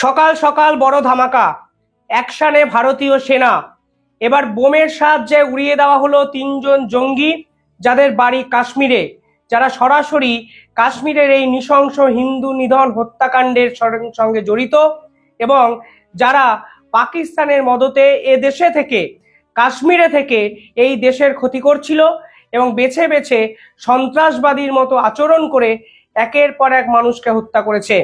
সকাল সকাল বড় ধামাকা, অ্যাকশনে ভারতীয় সেনা। এবার বোমের সাহায্যে উড়িয়ে দেওয়া হলো তিনজন জঙ্গি, যাদের বাড়ি কাশ্মীরে, যারা সরাসরি কাশ্মীরের এই নৃশংস হিন্দু নিধন হত্যাকাণ্ডের সঙ্গে জড়িত এবং যারা পাকিস্তানের মদতে এ দেশে থেকে, কাশ্মীরে থেকে এই দেশের ক্ষতি করছিল এবং বেছে বেছে সন্ত্রাসবাদীর মতো আচরণ করে একের পর এক মানুষকে হত্যা করেছে।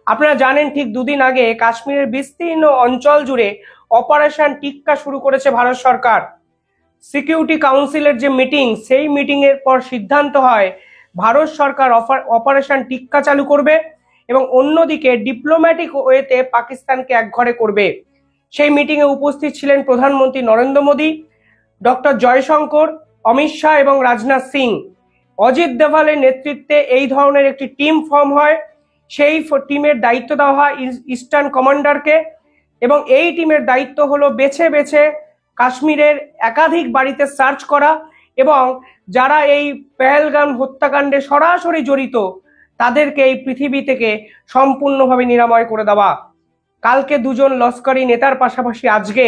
আপনারা জানেন, ঠিক দুদিন আগে কাশ্মীরের বিস্তীর্ণ অঞ্চল জুড়ে অপারেশন টিক্কা শুরু করেছে ভারত সরকার। সিকিউরিটি কাউন্সিলের যে মিটিং, সেই মিটিং এর পর সিদ্ধান্ত হয় ভারত সরকার অপারেশন টিক্কা চালু করবে এবং অন্যদিকে ডিপ্লোম্যাটিক ওয়েতে পাকিস্তানকে একঘরে করবে। সেই মিটিং এ উপস্থিত ছিলেন প্রধানমন্ত্রী নরেন্দ্র মোদী, ডক্টর জয়শঙ্কর, অমিত শাহ এবং রাজনাথ সিং। অজিত দোভালের নেতৃত্বে এই ধরনের একটি টিম ফর্ম হয়। সেই টিমের দায়িত্ব দেওয়া হয় ইস্টার্ন কমান্ডারকে এবং এই টিমের দায়িত্ব হলো বেছে বেছে কাশ্মীরের একাধিক বাড়িতে সার্চ করা এবং যারা এই পেহেলগাম হত্যাকাণ্ডে সরাসরি জড়িত তাদেরকে এই পৃথিবী থেকে সম্পূর্ণভাবে নিরাময় করে দেওয়া। কালকে দুজন লস্করি নেতার পাশাপাশি আজকে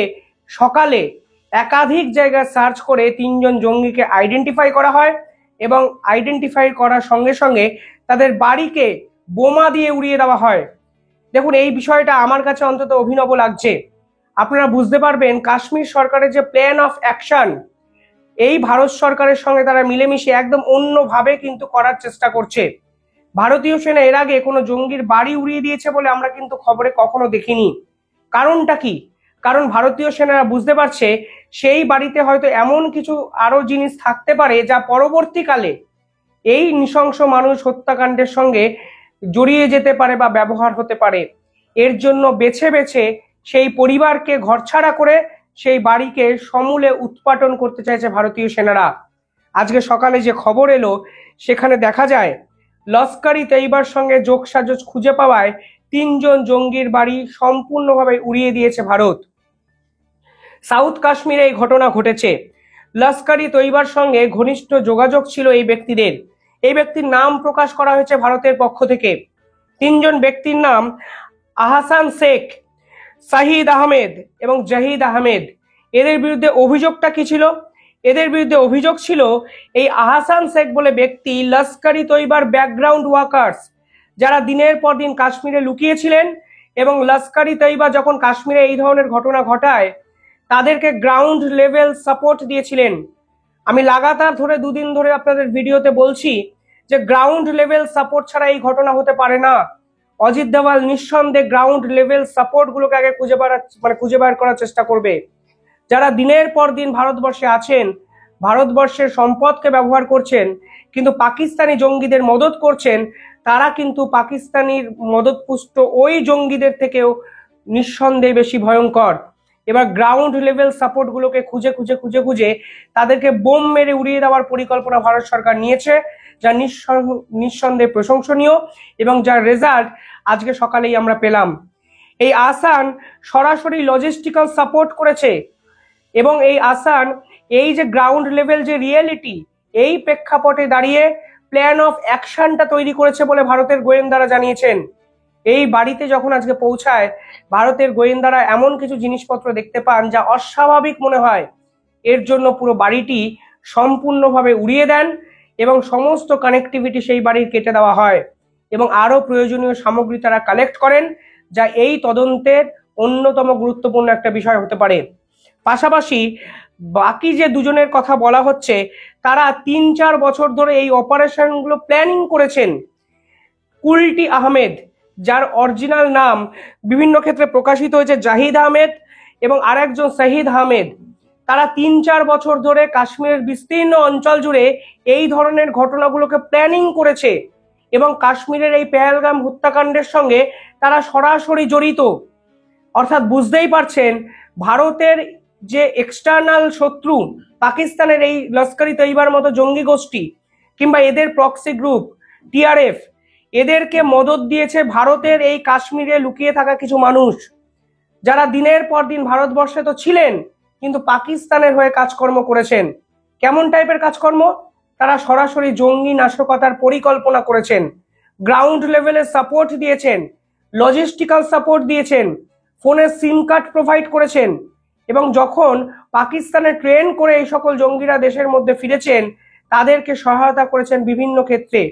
সকালে একাধিক জায়গায় সার্চ করে তিনজন জঙ্গিকে আইডেন্টিফাই করা হয় এবং আইডেন্টিফাই করার সঙ্গে সঙ্গে তাদের বাড়িকে বোমা দিয়ে উড়িয়ে দেওয়া হয়। দেখুন, এই বিষয়টা আমার কাছে অন্তত অভিনব লাগছে। আপনারা বুঝতে পারবেন কাশ্মীর সরকারের যে প্ল্যান অফ অ্যাকশন, এই ভারত সরকারের সঙ্গে তারা মিলেমিশে একদম অন্যভাবে কিন্তু করার চেষ্টা করছে। ভারতীয় সেনা এর আগে কোনো জঙ্গির বাড়ি উড়িয়ে দিয়েছে বলে আমরা কিন্তু খবরে কখনো দেখিনি। কারণটা কি? কারণ ভারতীয় সেনারা বুঝতে পারছে সেই বাড়িতে হয়তো এমন কিছু আরো জিনিস থাকতে পারে যা পরবর্তীকালে এই নৃশংস মানুষ হত্যাকাণ্ডের সঙ্গে জড়িয়ে যেতে পারে বা ব্যবহার হতে পারে। এর জন্য বেছে বেছে সেই পরিবারকে ঘরছাড়া করে সেই বাড়িকে সমূলে উৎপাটন করতে চাইছে ভারতীয় সেনারা। আজকে সকালে যে খবর এলো সেখানে দেখা যায় লস্করি তৈবার সঙ্গে যোগসাজশ খুঁজে পাওয়ায় তিনজন জঙ্গির বাড়ি সম্পূর্ণভাবে উড়িয়ে দিয়েছে ভারত। সাউথ কাশ্মীরে এই ঘটনা ঘটেছে। লস্করি তৈবার সঙ্গে ঘনিষ্ঠ যোগাযোগ ছিল এই ব্যক্তিদের। এই ব্যক্তির নাম প্রকাশ করা হয়েছে ভারতের পক্ষ থেকে। তিনজন ব্যক্তির নাম আহসান শেখ, শাহিদ আহমেদ এবং জাহিদ আহমেদ। এদের বিরুদ্ধে অভিযোগটা কি ছিল? এদের বিরুদ্ধে অভিযোগ ছিল এই আহসান শেখ বলে ব্যক্তি লস্করি তৈবার ব্যাকগ্রাউন্ড ওয়ার্কার্স, যারা দিনের পর দিন কাশ্মীরে লুকিয়েছিলেন এবং লস্করি তৈবা যখন কাশ্মীরে এই ধরনের ঘটনা ঘটায় তাদেরকে গ্রাউন্ড লেভেল সাপোর্ট দিয়েছিলেন। আমি লাগাতার ধরে দুদিন ধরে আপনাদের ভিডিওতে বলছি যে গ্রাউন্ড লেভেল সাপোর্ট ছাড়া এই ঘটনা হতে পারে না। অজিত দোভাল নিঃসন্দেহে গ্রাউন্ড লেভেল সাপোর্ট গুলোকে আগে খুঁজে বার করার চেষ্টা করবে। যারা দিনের পর দিন ভারতবর্ষে আছেন, ভারতবর্ষের সম্পদকে ব্যবহার করছেন কিন্তু পাকিস্তানি জঙ্গিদের মদত করছেন, তারা কিন্তু পাকিস্তানির মদতপুষ্ট ওই জঙ্গিদের থেকেও নিঃসন্দেহে বেশি ভয়ঙ্কর। এবার গ্রাউন্ড লেভেল সাপোর্ট গুলোকে খুঁজে তাদেরকে বোম মেরে উড়িয়ে দেওয়ার পরিকল্পনা ভারত সরকার নিয়েছে, যা নিঃসন্দেহে প্রশংসনীয় এবং যার রেজাল্ট আজকে সকালেই আমরা পেলাম। এই আসান সরাসরি লজিস্টিক্যাল সাপোর্ট করেছে এবং এই আসান এই যে গ্রাউন্ড লেভেল যে রিয়েলিটি, এই প্রেক্ষাপটে দাঁড়িয়ে প্ল্যান অফ অ্যাকশনটা তৈরি করেছে বলে ভারতের গোয়েন্দারা জানিয়েছেন। এই বাড়িতে যখন আজকে পৌঁছায় ভারতের গোয়েন্দারা এমন কিছু জিনিসপত্র দেখতে পান যা অস্বাভাবিক মনে হয়। এর জন্য পুরো বাড়িটি সম্পূর্ণভাবে উড়িয়ে দেন এবং সমস্ত কানেক্টিভিটি সেই বাড়ির কেটে দেওয়া হয় এবং আরো প্রয়োজনীয় সামগ্রী তারা কালেক্ট করেন, যা এই তদন্তের অন্যতম গুরুত্বপূর্ণ একটা বিষয় হতে পারে। পাশাপাশি বাকি যে দুজনের কথা বলা হচ্ছে তারা 3-4 বছর ধরে এই অপারেশনগুলো প্ল্যানিং করেছেন। কুলটি আহমেদ, যার অরিজিনাল নাম বিভিন্ন ক্ষেত্রে প্রকাশিত হয়েছে জাহিদ আহমেদ, এবং আরেকজন শাহিদ আহমেদ, তারা 3-4 বছর ধরে কাশ্মীরের বিস্তীর্ণ অঞ্চল জুড়ে এই ধরনের ঘটনাগুলোকে প্ল্যানিং করেছে এবং কাশ্মীরের এই পেহেলগাম হত্যাকাণ্ডের সঙ্গে তারা সরাসরি জড়িত। অর্থাৎ বুঝতেই পারছেন ভারতের যে এক্সটার্নাল শত্রু পাকিস্তানের এই লস্করি তৈবার মতো জঙ্গি গোষ্ঠী কিংবা এদের প্রক্সি গ্রুপ টিআরএফ, এদেরকে মদত দিয়েছে ভারতের এই কাশ্মীরে লুকিয়ে থাকা কিছু মানুষ, যারা দিনের পর দিন ভারতবর্ষে তো ছিলেন কিন্তু পাকিস্তানের হয়ে কাজকর্ম করেছেন। কেমন টাইপের কাজকর্ম? তারা সরাসরি জঙ্গি নাশকতার পরিকল্পনা করেছেন, গ্রাউন্ড লেভেলে সাপোর্ট দিয়েছেন, লজিস্টিক্যাল সাপোর্ট দিয়েছেন, ফোনের সিম কার্ড প্রোভাইড করেছেন, এবং যখন পাকিস্তানে ট্রেন করে এই সকল জঙ্গিরা দেশের মধ্যে ফিরেছেন তাদেরকে সহায়তা করেছেন বিভিন্ন ক্ষেত্রে।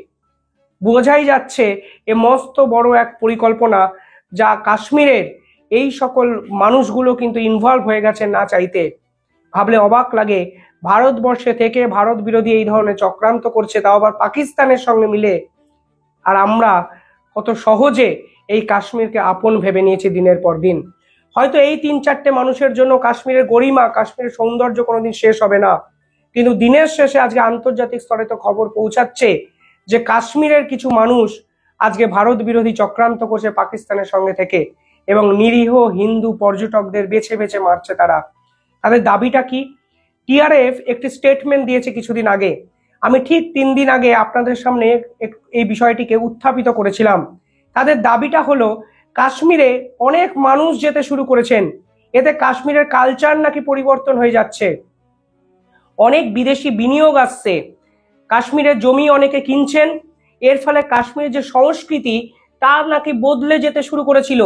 বোঝাই যাচ্ছে এ মস্ত বড় এক পরিকল্পনা, যা কাশ্মীরের এই সকল মানুষগুলো কিন্তু ইনভলভ হয়ে গেছে না চাইতে। ভাবলে অবাক লাগে, ভারতবর্ষে থেকে ভারত বিরোধী এই ধরনের চক্রান্ত করছে, তাও আবার পাকিস্তানের সঙ্গে মিলে। আর আমরা কত সহজে এই কাশ্মীরকে আপন ভেবে নিয়েছি দিনের পর দিন। হয়তো এই 3-4টে মানুষের জন্য কাশ্মীরের গরিমা, কাশ্মীরের সৌন্দর্য কোনোদিন শেষ হবে না, কিন্তু দিনের শেষে আজকে আন্তর্জাতিক স্তরে তো খবর পৌঁছাচ্ছে যে কাশ্মীরের কিছু মানুষ আজকে ভারত বিরোধী চক্রান্ত করছে পাকিস্তানের সঙ্গে থেকে, এবং নিরীহ হিন্দু পর্যটকদের বেছে বেছে মারছে তারা। তাদের দাবিটা কি? টিআরএফ একটি স্টেটমেন্ট দিয়েছে কিছুদিন আগে। আমি ঠিক 3 দিন আগে আপনাদের সামনে এই বিষয়টিকে উত্থাপিত করেছিলাম। তাদের দাবিটা হলো, কাশ্মীরে অনেক মানুষ যেতে শুরু করেছেন, এতে কাশ্মীরের কালচার নাকি পরিবর্তন হয়ে যাচ্ছে, অনেক বিদেশি বিনিয়োগ আসছে, কাশ্মীরের জমি অনেকে কিনছেন, এর ফলে কাশ্মীরের যে সংস্কৃতি তা নাকি বদলে যেতে শুরু করেছিল।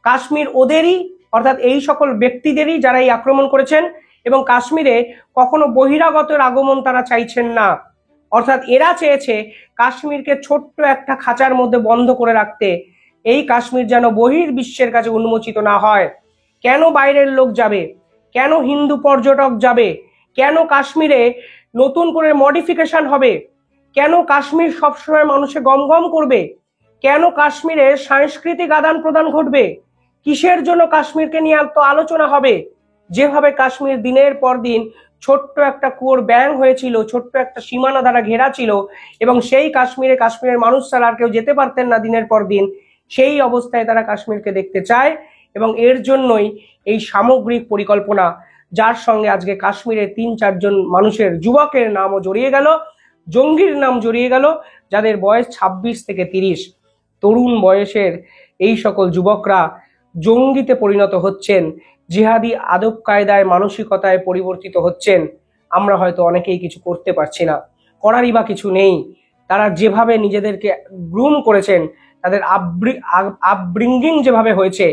কাশ্মীর ওদেরই, অর্থাৎ এই সকল ব্যক্তিদেরই যারা এই আক্রমণ করেছেন, এবং কাশ্মীরে কখনো বহিরাগতের আগমন তারা চাইছেন না। অর্থাৎ এরা চেয়েছে কাশ্মীরকে ছোট্ট একটা খাঁচার মধ্যে বন্ধ করে রাখতে, এই কাশ্মীর যেন বহির্বিশ্বের কাছে উন্মোচিত না হয়। কেন বাইরের লোক যাবে? কেন হিন্দু পর্যটক যাবে? কেন কাশ্মীরে নতুন করে মডিফিকেশন হবে? কেন কাশ্মীর সবসময় মানুষে গমগম করবে? কেন কাশ্মীরে সাংস্কৃতিক আদান প্রদান ঘটবে? কিসের জন্য কাশ্মীরকে নিয়ে তো আলোচনা হবে? যেভাবে কাশ্মীর দিনের পর দিন ছোট্ট একটা কুয়োর ব্যাং হয়েছিল, ছোট্ট একটা সীমানা দ্বারা ঘেরা ছিল, এবং সেই কাশ্মীরের মানুষ ছাড়া আর কেউ যেতে পারতেন না দিনের পর দিন, সেই অবস্থায় তারা কাশ্মীরকে দেখতে চায়। এবং এর জন্যই এই সামগ্রিক পরিকল্পনা, যার সঙ্গে আজকে কাশ্মীরের 3-4 জন মানুষের, যুবকের নামও জড়িয়ে গেল, জঙ্গির নাম জড়িয়ে গেল, যাদের বয়স 26 থেকে 30। তরুণ বয়সের এই সকল যুবকরা জঙ্গিতে পরিণত হচ্ছেন, জিহাদি আদব কায়দায়, মানসিকতায় পরিবর্তিত হচ্ছেন। আমরা হয়তো অনেকেই কিছু করতে পারছি না, করারই বা কিছু নেই। তারা যেভাবে নিজেদেরকে গ্রুম করেছেন, তাদের আপব্রিঙ্গিং যেভাবে হয়েছে,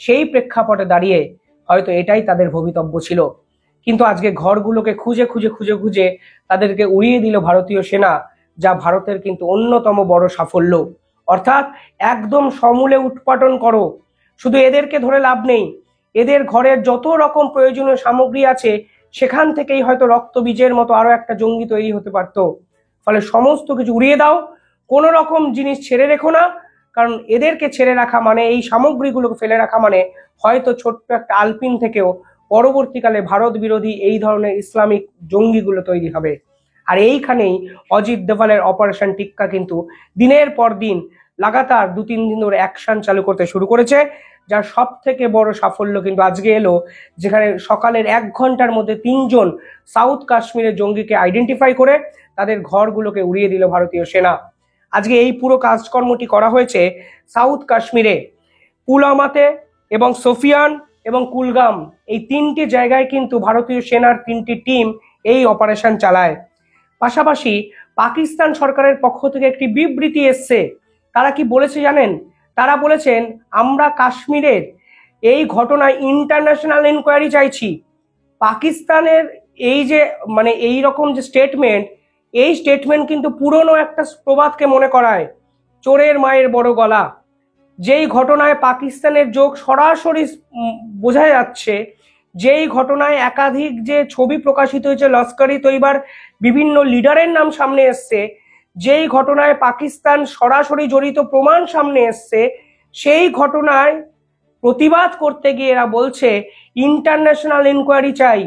সেই প্রেক্ষাপটে দাঁড়িয়ে হয়তো এটাই তাদের ভবিতব্য ছিল। কিন্তু আজকে ঘরগুলোকে খুঁজে খুঁজে খুঁজে খুঁজে তাদেরকে উড়িয়ে দিল ভারতীয় সেনা, যা ভারতের কিন্তু অন্যতম বড় সাফল্য। অর্থাৎ একদম সমূলে উৎপাটন করো, শুধু এদেরকে ধরে লাভ নেই। এদের ঘরের যত রকম প্রয়োজনীয় সামগ্রী আছে, সেখান থেকেই হয়তো রক্তবীজের মতো আরো একটা জঙ্গি তৈরি হতে পারতো। ফলে সমস্ত কিছু উড়িয়ে দাও, কোনো রকম জিনিস ছেড়ে রেখো না, কারণ এদেরকে ছেড়ে রাখা মানে, এই সামগ্রীগুলোকে ফেলে রাখা মানে হয়তো ছোট্ট একটা আলপিন থেকেও পরবর্তীকালে ভারত বিরোধী এই ধরনের ইসলামিক জঙ্গিগুলো তৈরি হবে। আর এইখানেই অজিত দোভালের অপারেশন টিক্কা কিন্তু দিনের পর দিন লাগাতার 2-3 দিন ধরে অ্যাকশন চালু করতে শুরু করেছে, যার সব থেকে বড় সাফল্য কিন্তু আজকে এলো, যেখানে সকালের 1 ঘন্টার মধ্যে 3 জন সাউথ কাশ্মীরের জঙ্গিকে আইডেন্টিফাই করে তাদের ঘরগুলোকে উড়িয়ে দিল ভারতীয় সেনা। আজকে এই পুরো কাজকর্মটি করা হয়েছে সাউথ কাশ্মীরে, পুলওয়ামাতে এবং সোফিয়ান এবং কুলগাম, এই 3টি জায়গায় কিন্তু ভারতীয় সেনার 3টি টিম এই অপারেশন চালায়। পাশাপাশি পাকিস্তান সরকারের পক্ষ থেকে একটি বিবৃতি এসছে। তারা কি বলেছে জানেন? তারা বলেছেন, আমরা কাশ্মীরের এই ঘটনায় ইন্টারন্যাশনাল ইনকোয়ারি চাইছি। পাকিস্তানের এই যে এই রকম যে স্টেটমেন্ট, এই স্টেটমেন্ট কিন্তু পুরনো একটা প্রবাদকে মনে করায়, চোরের মায়ের বড় গলা। যেই ঘটনায় পাকিস্তানের যোগ সরাসরি বোঝা যাচ্ছে, যেই ঘটনায় একাধিক যে ছবি প্রকাশিত হয়েছে, লস্কর-ই তৈবার বিভিন্ন লিডারের নাম সামনে এসছে, যেই ঘটনায় পাকিস্তান সরাসরি জড়িত প্রমাণ সামনে এসছে, সেই ঘটনায় প্রতিবাদ করতে গিয়ে এরা বলছে ইন্টারন্যাশনাল ইনকোয়ারি চাই,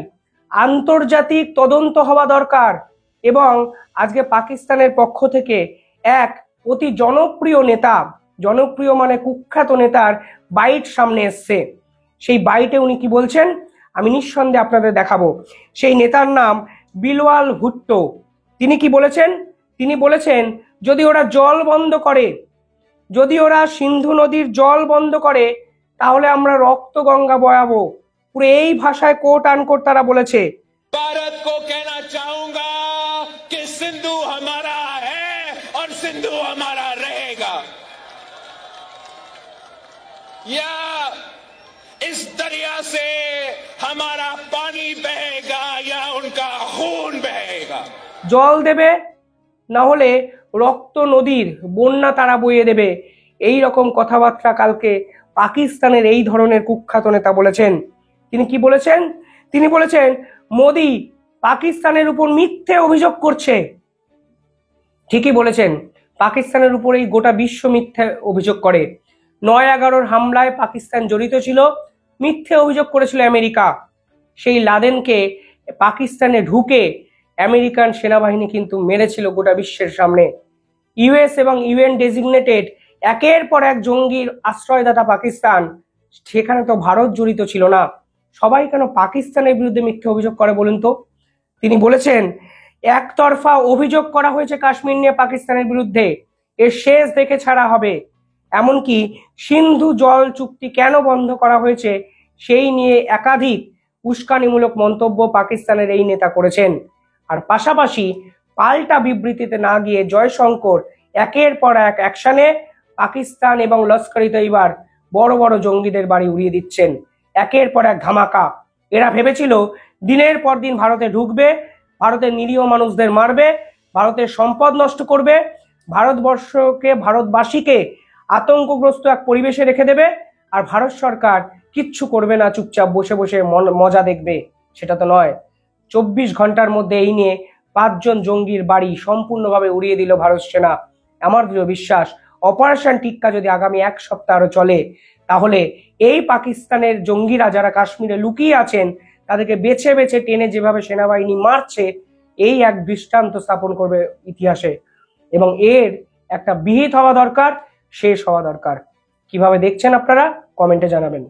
আন্তর্জাতিক তদন্ত হওয়া দরকার। এবং আজকে পাকিস্তানের পক্ষ থেকে এক অতি জনপ্রিয় নেতা, জনপ্রিয় মানে কুখ্যাত নেতার বাইট সামনে এসছে। সেই বাইটে উনি কি বলছেন আমি নিঃসন্দেহে আপনাদের দেখাবো। সেই নেতার নাম বিলওয়াল ভুট্টো। তিনি কি বলেছেন? তিনি বলেছেন, যদি ওরা জল বন্ধ করে, যদি ওরা সিন্ধু নদীর জল বন্ধ করে, তাহলে আমরা রক্ত গঙ্গা বয়াবো। পুরো এই ভাষায় কোট আনকোট তারা বলেছে। भारत को कहना चाहूंगा कि सिंधु हमारा है और सिंधु हमारा रहेगा। या इस दरिया से हमारा पानी बहेगा या उनका खून बहेगा। জল দেবে, না হলে রক্ত নদীর বন্যা তারা বইয়ে দেবে, এই রকম কথাবার্তা কালকে পাকিস্তানের এই ধরনের কুখ্যাত নেতা বলেছেন। তিনি কি বলেছেন? তিনি বলেছেন মোদি পাকিস্তানের উপর মিথ্যে অভিযোগ করছে। ঠিকই বলেছেন, পাকিস্তানের উপর এই গোটা বিশ্ব মিথ্যে অভিযোগ করে। 9/11 হামলায় পাকিস্তান জড়িত ছিল, মিথ্যে অভিযোগ করেছিল আমেরিকা। সেই লাদেনকে পাকিস্তানে ঢুকে আমেরিকান সেনাবাহিনী কিন্তু মেরেছিল গোটা বিশ্বের সামনে। ইউএস এবং ইউএন ডেজিগনেটেড একের পর এক জঙ্গির আশ্রয়দাতা পাকিস্তান, সেখানে তো ভারত জড়িত ছিল না। সবাই কেন পাকিস্তানের বিরুদ্ধে মিথ্যে অভিযোগ করে বলুন তো? তিনি বলেছেন একতরফা অভিযোগ করা হয়েছে কাশ্মীর নিয়ে পাকিস্তানের বিরুদ্ধে, এর শেষ দেখে ছাড়া হবে। এমনকি সিন্ধু জল চুক্তি কেন বন্ধ করা হয়েছে সেই নিয়ে একাধিক উস্কানিমূলক মন্তব্য পাকিস্তানের এই নেতা করেছেন। আর পাশাপাশি পাল্টা বিবৃতিতে না গিয়ে জয়শঙ্কর একের পর এক অ্যাকশনে পাকিস্তান এবং লস্কর-ই তৈবার বড় বড় জঙ্গিদের বাড়ি উড়িয়ে দিচ্ছেন, একের পর এক ধামাকা। এরা ভেবেছিল দিনের পর দিন ভারতে ঢুকবে, ভারতের নিরীহ মানুষদের মারবে, ভারতের সম্পদ নষ্ট করবে, ভারতবর্ষকে ভারতবাসীকে আতঙ্কগ্রস্ত এক পরিবেশে রেখে দেবে, আর ভারত সরকার কিচ্ছু করবে না, চুপচাপ বসে বসে মজা দেখবে। সেটা তো নয়। 24 ঘন্টার মধ্যে এই নিয়ে 5 জন জঙ্গির বাড়ি সম্পূর্ণভাবে উড়িয়ে দিল ভারত সেনা। আমার দৃঢ় বিশ্বাস অপারেশন টিক্কা যদি আগামী 1 সপ্তাহ আরো চলে, তাহলে এই পাকিস্তানের জঙ্গিরা যারা কাশ্মীরে লুকিয়ে আছেন তাদেরকে বেছে বেছে টেনে যেভাবে সেনাবাহিনী মারছে, এই এক দৃষ্টান্ত স্থাপন করবে ইতিহাসে। এবং এর একটা বিহিত হওয়া দরকার, শেষ হওয়া দরকার। কিভাবে দেখছেন আপনারা কমেন্টে জানাবেন।